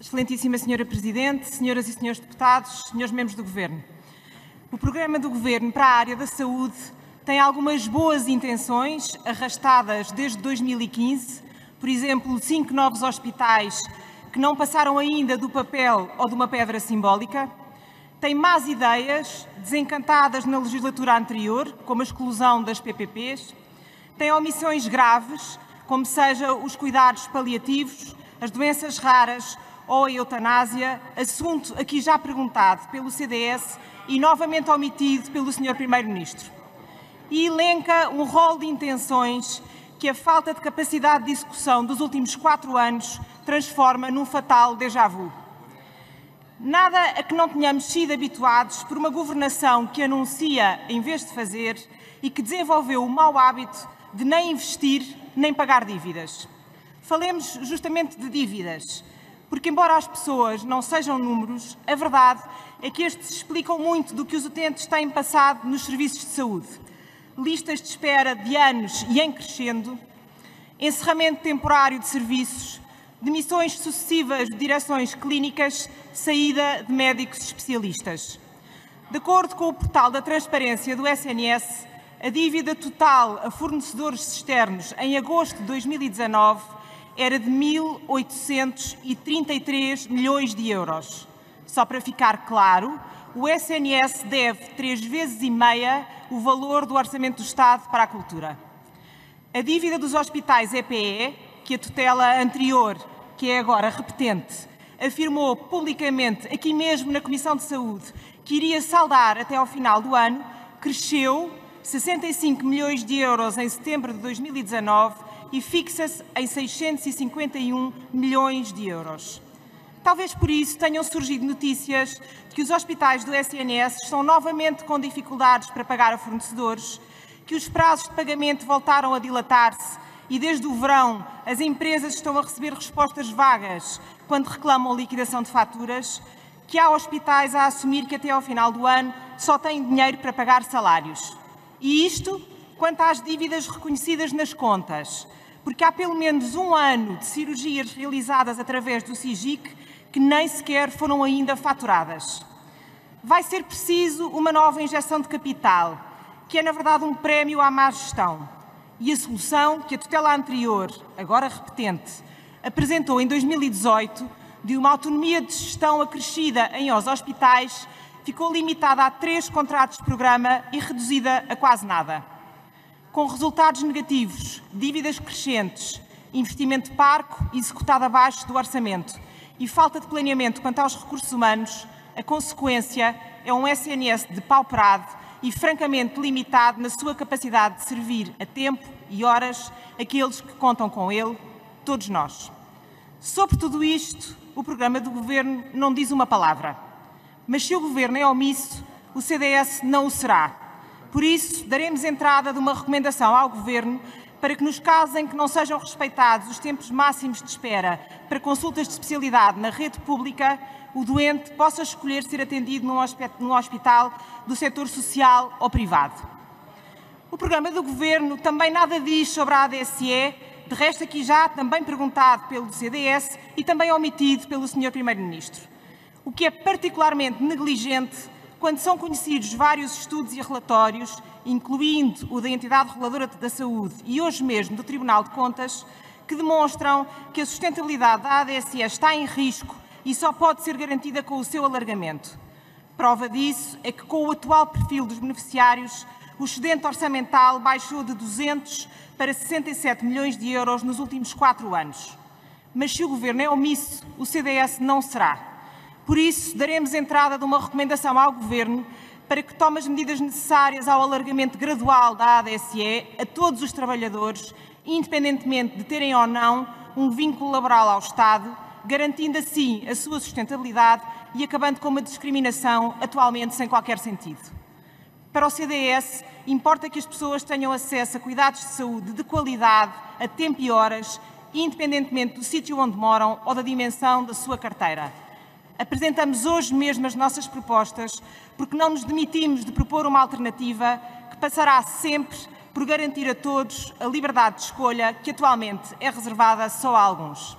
Excelentíssima Senhora Presidente, Senhoras e Senhores Deputados, Senhores Membros do Governo. O programa do Governo para a área da saúde tem algumas boas intenções, arrastadas desde 2015, por exemplo, 5 novos hospitais que não passaram ainda do papel ou de uma pedra simbólica. Tem más ideias, desencantadas na legislatura anterior, como a exclusão das PPPs. Tem omissões graves, como seja os cuidados paliativos, as doenças raras ou a eutanásia, assunto aqui já perguntado pelo CDS e novamente omitido pelo Sr. Primeiro-Ministro. E elenca um rol de intenções que a falta de capacidade de execução dos últimos 4 anos transforma num fatal déjà vu. Nada a que não tenhamos sido habituados por uma governação que anuncia em vez de fazer e que desenvolveu o mau hábito de nem investir nem pagar dívidas. Falemos justamente de dívidas, porque embora as pessoas não sejam números, a verdade é que estes explicam muito do que os utentes têm passado nos serviços de saúde. Listas de espera de anos e em crescendo, encerramento temporário de serviços, demissões sucessivas de direções clínicas, saída de médicos especialistas. De acordo com o portal da transparência do SNS, a dívida total a fornecedores externos em agosto de 2019 era de 1.833 milhões de euros. Só para ficar claro, o SNS deve 3,5 vezes o valor do Orçamento do Estado para a cultura. A dívida dos hospitais EPE, que a tutela anterior, que é agora repetente, afirmou publicamente, aqui mesmo na Comissão de Saúde, que iria saldar até ao final do ano, cresceu 65 milhões de euros em setembro de 2019 e fixa-se em 651 milhões de euros. Talvez por isso tenham surgido notícias de que os hospitais do SNS estão novamente com dificuldades para pagar a fornecedores, que os prazos de pagamento voltaram a dilatar-se e desde o verão as empresas estão a receber respostas vagas quando reclamam liquidação de faturas, que há hospitais a assumir que até ao final do ano só têm dinheiro para pagar salários. E isto quanto às dívidas reconhecidas nas contas, porque há pelo menos 1 ano de cirurgias realizadas através do SIGIC que nem sequer foram ainda faturadas. Vai ser preciso uma nova injeção de capital, que é na verdade um prémio à má gestão. E a solução que a tutela anterior, agora repetente, apresentou em 2018, de uma autonomia de gestão acrescida em aos hospitais, ficou limitada a 3 contratos de programa e reduzida a quase nada. Com resultados negativos, dívidas crescentes, investimento parco executado abaixo do orçamento e falta de planeamento quanto aos recursos humanos, a consequência é um SNS depauperado e francamente limitado na sua capacidade de servir a tempo e horas aqueles que contam com ele, todos nós. Sobre tudo isto, o programa do Governo não diz uma palavra. Mas se o Governo é omisso, o CDS não o será. Por isso, daremos entrada de uma recomendação ao Governo para que, nos casos em que não sejam respeitados os tempos máximos de espera para consultas de especialidade na rede pública, o doente possa escolher ser atendido num hospital do setor social ou privado. O programa do Governo também nada diz sobre a ADSE, de resto aqui já também perguntado pelo CDS e também omitido pelo Sr. Primeiro-Ministro. O que é particularmente negligente quando são conhecidos vários estudos e relatórios, incluindo o da Entidade Reguladora da Saúde e hoje mesmo do Tribunal de Contas, que demonstram que a sustentabilidade da ADSE está em risco e só pode ser garantida com o seu alargamento. Prova disso é que, com o atual perfil dos beneficiários, o excedente orçamental baixou de 200 para 67 milhões de euros nos últimos 4 anos. Mas se o Governo é omisso, o CDS não será. Por isso, daremos entrada de uma recomendação ao Governo para que tome as medidas necessárias ao alargamento gradual da ADSE a todos os trabalhadores, independentemente de terem ou não um vínculo laboral ao Estado, garantindo assim a sua sustentabilidade e acabando com uma discriminação atualmente sem qualquer sentido. Para o CDS, importa que as pessoas tenham acesso a cuidados de saúde de qualidade, a tempo e horas, independentemente do sítio onde moram ou da dimensão da sua carteira. Apresentamos hoje mesmo as nossas propostas porque não nos demitimos de propor uma alternativa que passará sempre por garantir a todos a liberdade de escolha que atualmente é reservada só a alguns.